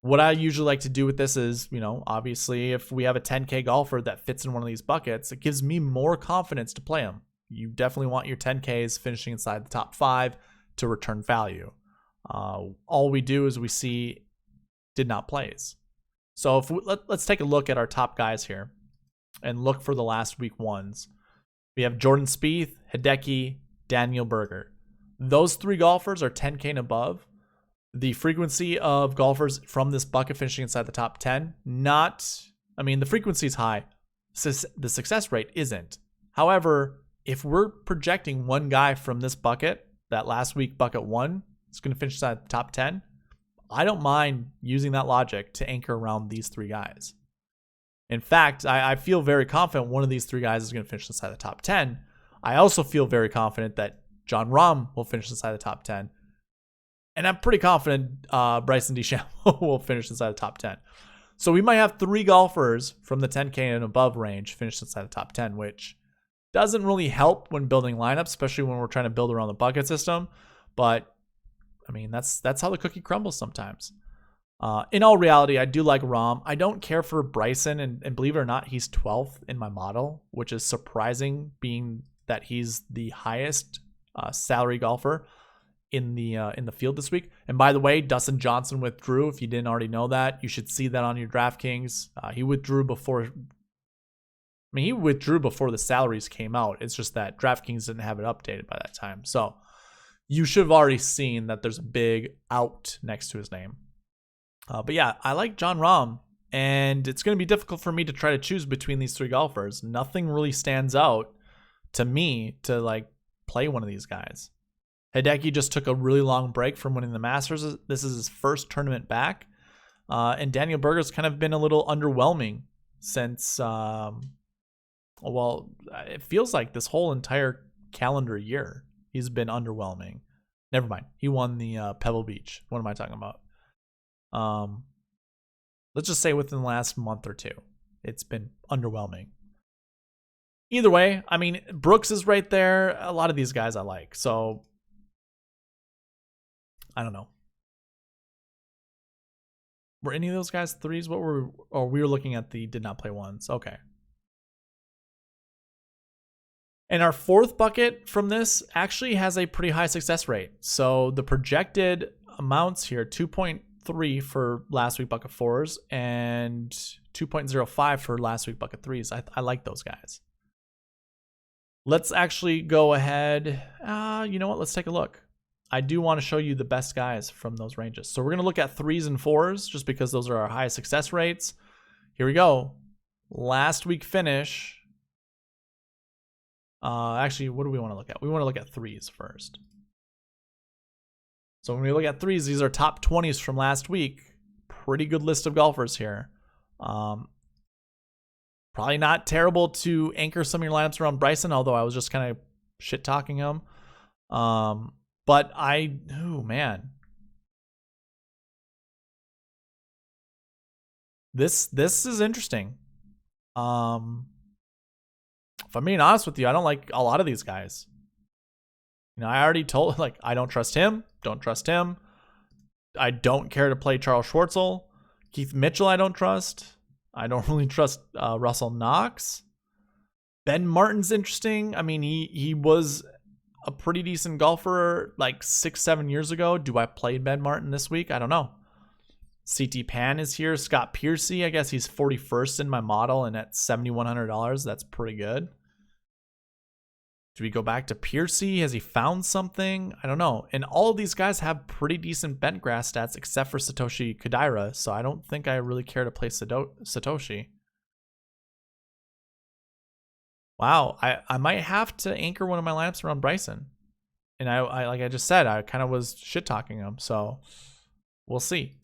What I usually like to do with this is, you know, obviously if we have a 10K golfer that fits in one of these buckets, it gives me more confidence to play him. You definitely want your 10Ks finishing inside the top 5 to return value. All we do is we see did not plays. So if let's take a look at our top guys here and look for the last week ones. We have Jordan Spieth, Hideki, Daniel Berger. Those 3 golfers are 10K and above. The frequency of golfers from this bucket finishing inside the top 10, the frequency is high. The success rate isn't. However, if we're projecting one guy from this bucket, that last week bucket 1, is going to finish inside the top 10, I don't mind using that logic to anchor around these 3 guys. In fact, I feel very confident one of these 3 guys is going to finish inside the top 10. I also feel very confident that Jon Rahm will finish inside the top 10. And I'm pretty confident Bryson DeChambeau will finish inside the top 10. So we might have 3 golfers from the 10K and above range finish inside the top 10, which doesn't really help when building lineups, especially when we're trying to build around the bucket system. But, I mean, that's how the cookie crumbles sometimes. In all reality, I do like Rahm. I don't care for Bryson, and believe it or not, he's 12th in my model, which is surprising, being that he's the highest salary golfer in the field this week. And by the way, Dustin Johnson withdrew. If you didn't already know that, you should see that on your DraftKings. He withdrew before the salaries came out. It's just that DraftKings didn't have it updated by that time. So you should have already seen that there's a big out next to his name. But yeah, I like Jon Rahm, and it's going to be difficult for me to try to choose between these three golfers. Nothing really stands out to me to like play one of these guys. Hideki just took a really long break from winning the Masters. This is his first tournament back. And Daniel Berger's kind of been a little underwhelming since, well, it feels like this whole entire calendar year he's been underwhelming. Never mind. He won the Pebble Beach. What am I talking about? Let's just say within the last month or two, it's been underwhelming. Either way, I mean, Brooks is right there. A lot of these guys I like. So, I don't know. Were any of those guys threes? What were we? Oh, we were looking at the did not play ones. Okay. And our fourth bucket from this actually has a pretty high success rate. So the projected amounts here, 2.3 for last week bucket fours and 2.05 for last week bucket threes. I like those guys. Let's actually go ahead. You know what? Let's take a look. I do want to show you the best guys from those ranges. So we're going to look at threes and fours just because those are our highest success rates. Here we go. Last week finish. Actually, what do we want to look at? We want to look at threes first. So when we look at threes, these are top 20s from last week. Pretty good list of golfers here. Probably not terrible to anchor some of your lineups around Bryson, although I was just kind of shit talking him. But oh man. This is interesting. If I'm being honest with you, I don't like a lot of these guys. You know, I already told, like, I don't trust him. Don't trust him. I don't care to play Charles Schwartzel. Keith Mitchell, I don't trust. I don't really trust Russell Knox. Ben Martin's interesting. I mean, he was a pretty decent golfer like 6-7 years ago. Do I play Ben Martin this week? I don't know. CT Pan is here. Scott Piercy, I guess he's 41st in my model, and at $7,100, that's pretty good. Do we go back to Piercy? Has he found something? I don't know. And all of these guys have pretty decent bent grass stats except for Satoshi Kodaira, so I don't think I really care to play Satoshi. Wow, I might have to anchor one of my lineups around Bryson. And I like I just said, I kind of was shit talking him, so we'll see.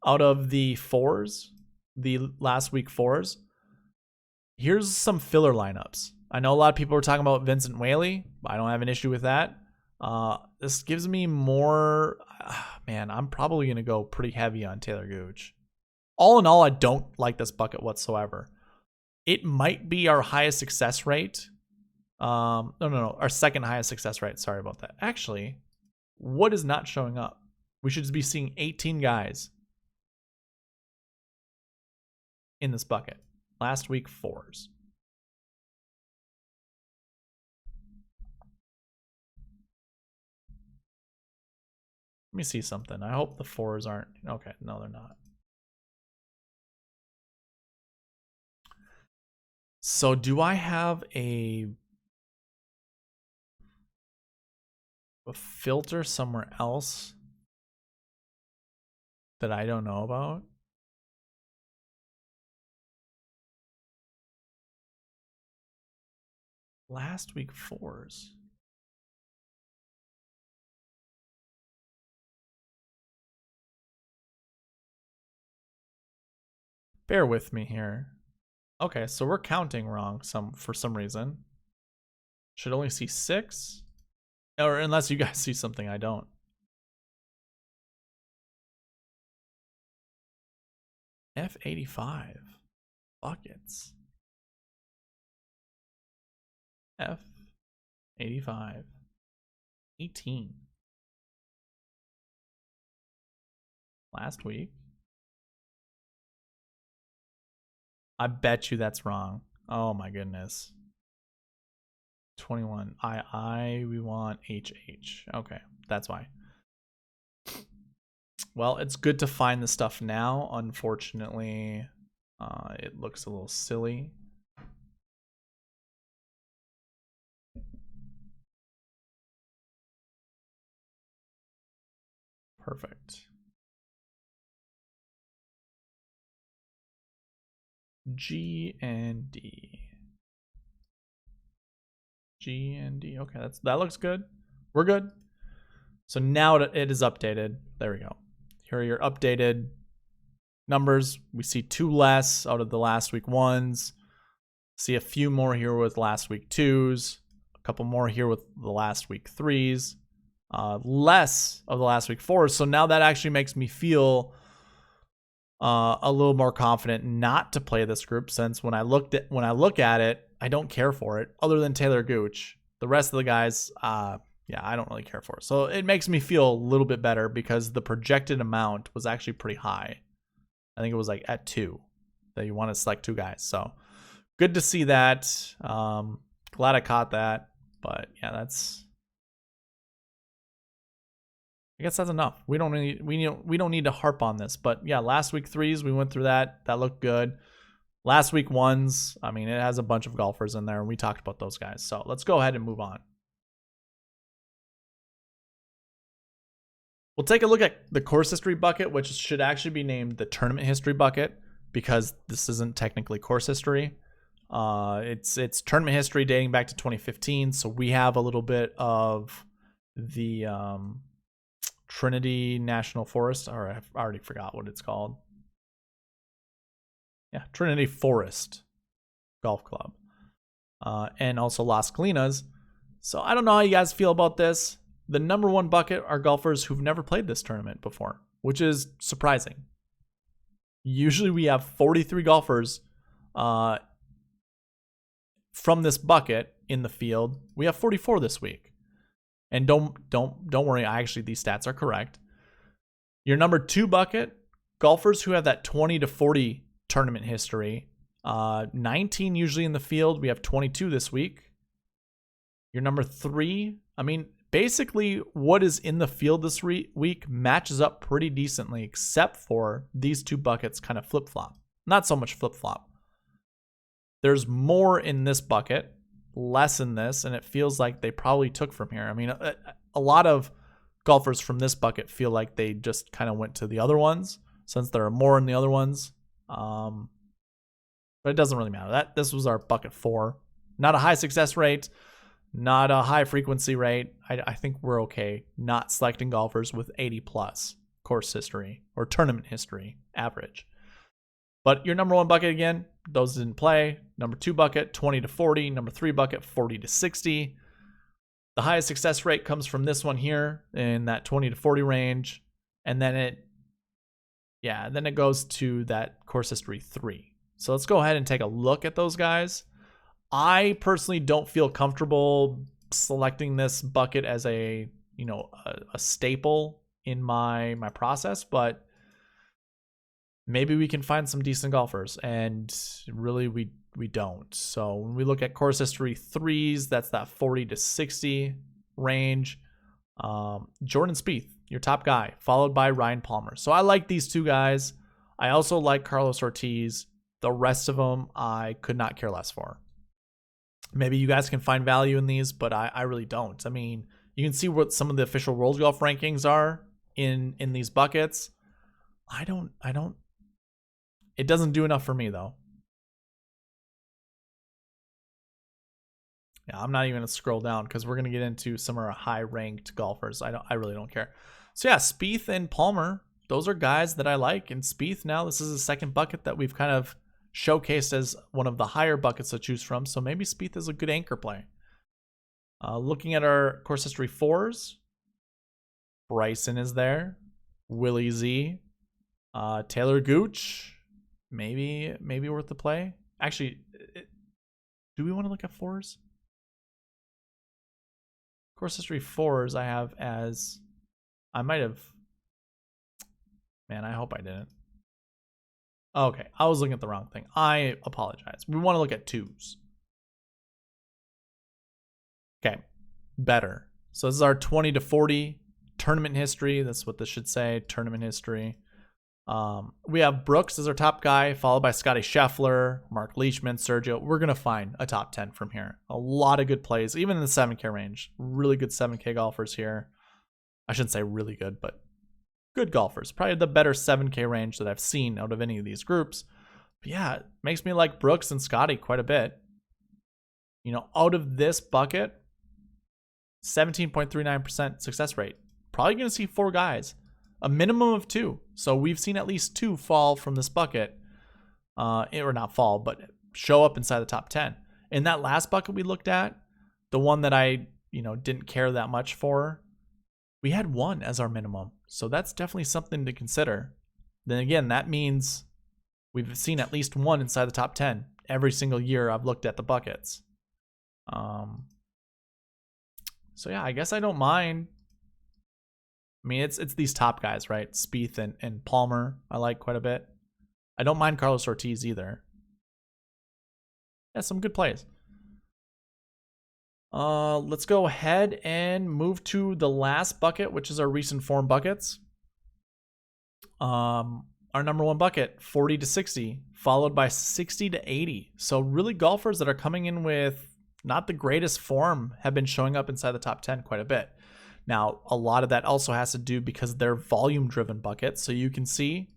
Out of the fours, the last week fours, here's some filler lineups. I know a lot of people were talking about Vincent Whaley. I don't have an issue with that. This gives me more. Man, I'm probably going to go pretty heavy on Taylor Gooch. All in all, I don't like this bucket whatsoever. It might be our highest success rate. No, our second highest success rate. Sorry about that. Actually, what is not showing up? We should be seeing 18 guys in this bucket. Last week, fours. Let me see something. I hope the fours aren't. Okay, no, they're not. So do I have a filter somewhere else that I don't know about? Last week fours. Bear with me here. Okay, so we're counting wrong for some reason. Should only see 6. Or unless you guys see something I don't. F85. Buckets. F85. 18. Last week. I bet you that's wrong. Oh my goodness. 21. We want HH. Okay, that's why. Well, it's good to find the stuff now. Unfortunately, it looks a little silly. Perfect. G and D. G and D. Okay, that looks good. We're good. So now it is updated. There we go. Here are your updated numbers. We see 2 less out of the last week 1s. See a few more here with last week 2s. A couple more here with the last week 3s. Less of the last week 4s. So now that actually makes me feel a little more confident not to play this group, since when I look at it, I don't care for it other than Taylor Gooch. The rest of the guys, yeah, I don't really care for it. So it makes me feel a little bit better because the projected amount was actually pretty high. I think it was like at 2 that you want to select 2 guys. So good to see that. Glad I caught that. But yeah, I guess that's enough. We don't need to harp on this. But yeah, last week 3s, we went through that. That looked good. Last week 1s, I mean, it has a bunch of golfers in there, and we talked about those guys. So let's go ahead and move on. We'll take a look at the course history bucket, which should actually be named the tournament history bucket because this isn't technically course history. It's tournament history dating back to 2015. So we have a little bit of the Trinity National Forest, or I already forgot what it's called. Yeah, Trinity Forest Golf Club. And also Las Colinas. So I don't know how you guys feel about this. The number 1 bucket are golfers who've never played this tournament before, which is surprising. Usually we have 43 golfers from this bucket in the field. We have 44 this week. And don't worry, these stats are correct. Your number 2 bucket, golfers who have that 20 to 40 tournament history. 19 usually in the field. We have 22 this week. Your number 3, I mean, basically what is in the field this week matches up pretty decently, except for these 2 buckets kind of flip-flop. Not so much flip-flop. There's more in this bucket, less in this, and it feels like they probably took from here. I mean, a lot of golfers from this bucket feel like they just kind of went to the other ones, since there are more in the other ones. But it doesn't really matter. This was our bucket 4. Not a high success rate, not a high frequency rate. I think we're okay not selecting golfers with 80 plus course history or tournament history average. But your number 1 bucket, again, those didn't play. Number 2 bucket, 20 to 40. Number 3 bucket, 40 to 60. The highest success rate comes from this one here in that 20 to 40 range. And then it goes to that course history 3. So let's go ahead and take a look at those guys. I personally don't feel comfortable selecting this bucket as a staple in my process, but maybe we can find some decent golfers, and really we don't. So when we look at course history 3s, that's that 40 to 60 range. Jordan Spieth, your top guy, followed by Ryan Palmer. So I like these 2 guys. I also like Carlos Ortiz. The rest of them I could not care less for. Maybe you guys can find value in these, but I really don't. I mean, you can see what some of the official World Golf rankings are in these buckets. I don't. It doesn't do enough for me, though. Yeah, I'm not even going to scroll down because we're going to get into some of our high-ranked golfers. I really don't care. So yeah, Spieth and Palmer, those are guys that I like. And Spieth now, this is the second bucket that we've kind of showcased as one of the higher buckets to choose from. So maybe Spieth is a good anchor play. Looking at our course history 4s, Bryson is there. Willie Z. Taylor Gooch. Maybe worth the play. Actually, do we want to look at 4s? Course history 4s I have as... I might have... Man, I hope I didn't. Okay, I was looking at the wrong thing. I apologize. We want to look at 2s. Okay, better. So this is our 20 to 40 tournament history. That's what this should say, tournament history. We have Brooks as our top guy, followed by Scotty Scheffler, Mark Leishman, Sergio. We're going to find a top 10 from here. A lot of good plays, even in the 7K range. Really good 7K golfers here. I shouldn't say really good, but good golfers. Probably the better 7K range that I've seen out of any of these groups. But yeah, it makes me like Brooks and Scotty quite a bit. You know, out of this bucket, 17.39% success rate. Probably going to see 4 guys, a minimum of 2. So we've seen at least 2 fall from this bucket, or not fall, but show up inside the top 10. In that last bucket we looked at, the one that I, didn't care that much for, we had 1 as our minimum. So that's definitely something to consider. Then again, that means we've seen at least 1 inside the top 10 every single year I've looked at the buckets. So yeah, I guess I don't mind. I mean, it's these top guys, right? Spieth and Palmer, I like quite a bit. I don't mind Carlos Ortiz either. Yeah, some good plays. Let's go ahead and move to the last bucket, which is our recent form buckets. Our number 1 bucket, 40 to 60, followed by 60 to 80. So really golfers that are coming in with not the greatest form have been showing up inside the top 10 quite a bit. Now, a lot of that also has to do because they're volume-driven buckets. So you can see,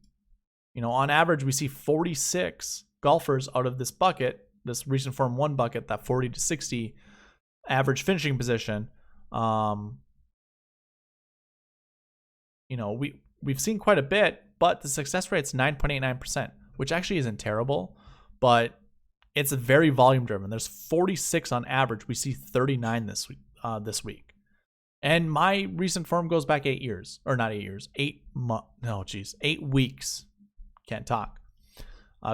on average, we see 46 golfers out of this bucket, this recent form 1 bucket, that 40 to 60 average finishing position. We've seen quite a bit, but the success rate's 9.89%, which actually isn't terrible, but it's very volume driven. There's 46 on average. We see 39 this week. And my recent form goes back 8 years, or not 8 years, 8 weeks. Can't talk.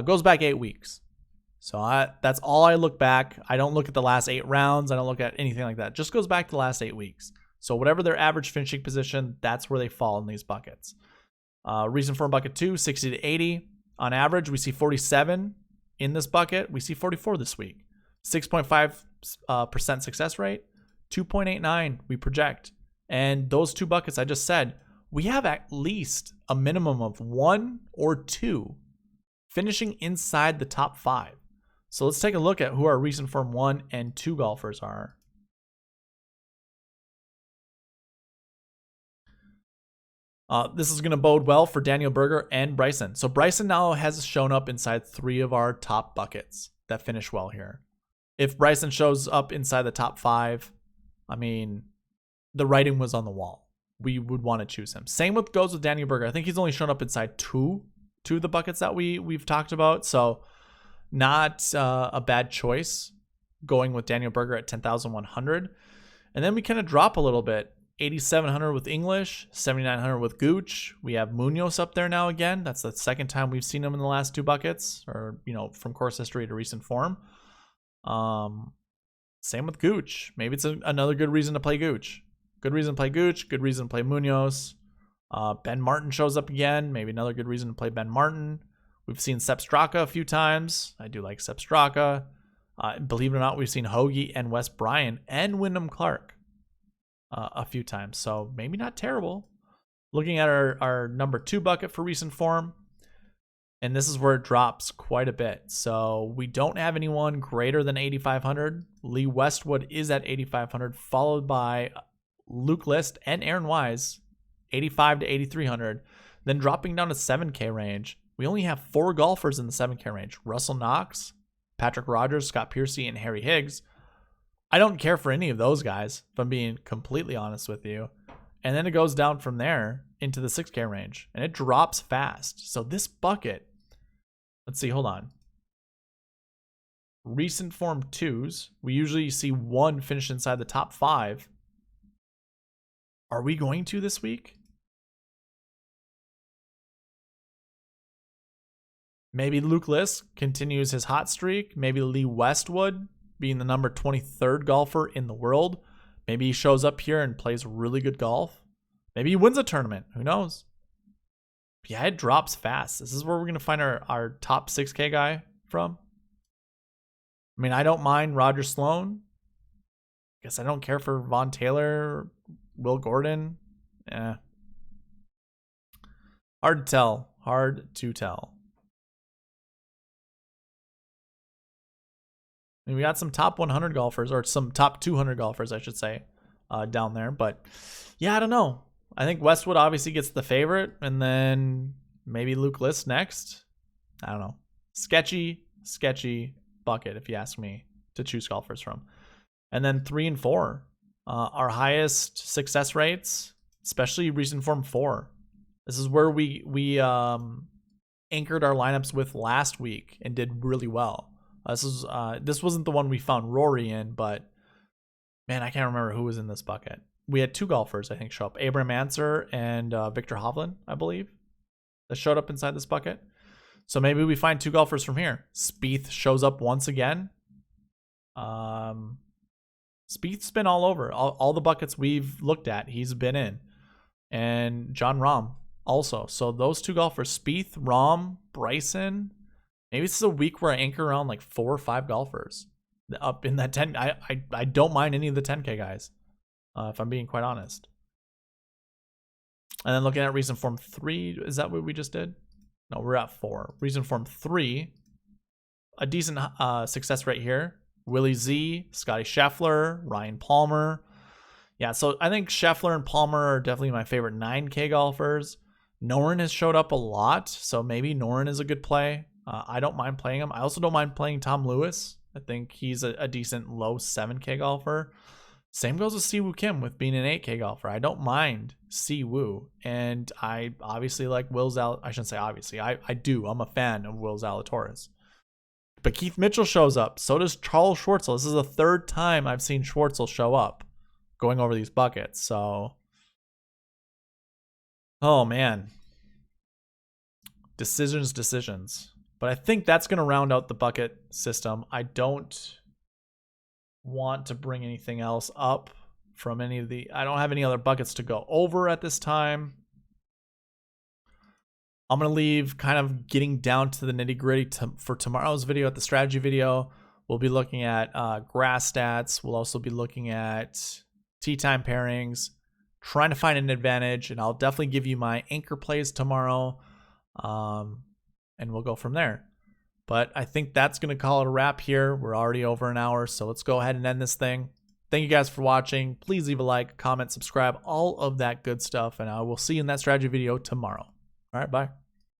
Goes back 8 weeks. So that's all I look back. I don't look at the last 8 rounds. I don't look at anything like that. Just goes back to the last 8 weeks. So whatever their average finishing position, that's where they fall in these buckets. Recent form bucket 2, 60 to 80. On average, we see 47 in this bucket. We see 44 this week. 6.5% success rate. 2.89 we project. And those 2 buckets I just said, we have at least a minimum of 1 or 2 finishing inside the top 5. So let's take a look at who our recent form 1 and 2 golfers are. This is going to bode well for Daniel Berger and Bryson. So Bryson now has shown up inside 3 of our top buckets that finish well here. If Bryson shows up inside the top 5, I mean, the writing was on the wall. We would want to choose him. Same goes with Daniel Berger. I think he's only shown up inside two of the buckets that we've talked about. So not a bad choice going with Daniel Berger at 10,100. And then we kind of drop a little bit. 8,700 with English, 7,900 with Gooch. We have Munoz up there now again. That's the second time we've seen him in the last 2 buckets, or from course history to recent form. Same with Gooch. Maybe it's another good reason to play Gooch. Good reason to play Gooch. Good reason to play Munoz. Ben Martin shows up again. Maybe another good reason to play Ben Martin. We've seen Sepp Straka a few times. I do like Sepp Straka. Believe it or not, we've seen Hoagie and Wes Bryan and Wyndham Clark a few times. So maybe not terrible. Looking at our number 2 bucket for recent form, and this is where it drops quite a bit. So we don't have anyone greater than 8,500. Lee Westwood is at 8,500, followed by Luke List and Aaron Wise, 85 to 8,300. Then dropping down to 7K range, we only have 4 golfers in the 7K range. Russell Knox, Patrick Rogers, Scott Piercy, and Harry Higgs. I don't care for any of those guys, if I'm being completely honest with you. And then it goes down from there into the 6K range, and it drops fast. So this bucket, let's see, hold on. Recent form 2s, we usually see 1 finish inside the top 5. Are we going to this week? Maybe Luke List continues his hot streak. Maybe Lee Westwood, being the number 23rd golfer in the world. Maybe he shows up here and plays really good golf. Maybe he wins a tournament. Who knows? But yeah, it drops fast. This is where we're going to find our top 6K guy from. I mean, I don't mind Roger Sloan. Guess I don't care for Vaughn Taylor, Will Gordon. Hard to tell. Hard to tell. I mean, we got some top 100 golfers, or some top 200 golfers, I should say, down there. But yeah, I don't know. I think Westwood obviously gets the favorite, and then maybe Luke List next. I don't know. Sketchy bucket, if you ask me, to choose golfers from. And then 3 and 4, our highest success rates, especially recent form 4. This is where we anchored our lineups with last week and did really well. This wasn't the one we found Rory in, but man, I can't remember who was in this bucket. We had 2 golfers, I think, show up. Abraham Anser and Victor Hovland, I believe, that showed up inside this bucket. So maybe we find 2 golfers from here. Spieth shows up once again. Spieth's been all over. All the buckets we've looked at, he's been in. And John Rahm also. So those 2 golfers, Spieth, Rahm, Bryson. Maybe this is a week where I anchor around like 4 or 5 golfers up in that 10. I don't mind any of the 10K guys, if I'm being quite honest. And then looking at recent form 3, is that what we just did? No, we're at 4. Recent form 3, a decent success rate here. Willie Z, Scotty Scheffler, Ryan Palmer. Yeah, so I think Scheffler and Palmer are definitely my favorite 9K golfers. Noren has showed up a lot, so maybe Noren is a good play. I don't mind playing him. I also don't mind playing Tom Lewis. I think he's a decent low 7K golfer. Same goes with Siwoo Kim with being an 8K golfer. I don't mind Siwoo. And I obviously like I shouldn't say obviously. I do. I'm a fan of Will Zalatoris. But Keith Mitchell shows up. So does Charles Schwartzel. This is the 3rd time I've seen Schwartzel show up going over these buckets. So, oh man. Decisions. But I think that's going to round out the bucket system. I don't want to bring anything else up from any of the... I don't have any other buckets to go over at this time. I'm going to leave kind of getting down to the nitty-gritty for tomorrow's video. At the strategy video, we'll be looking at grass stats. We'll also be looking at tee time pairings, trying to find an advantage, and I'll definitely give you my anchor plays tomorrow, and we'll go from there. But I think that's going to call it a wrap here. We're already over an hour, so let's go ahead and end this thing. Thank you guys for watching. Please leave a like, comment, subscribe, all of that good stuff, and I will see you in that strategy video tomorrow. All right, bye.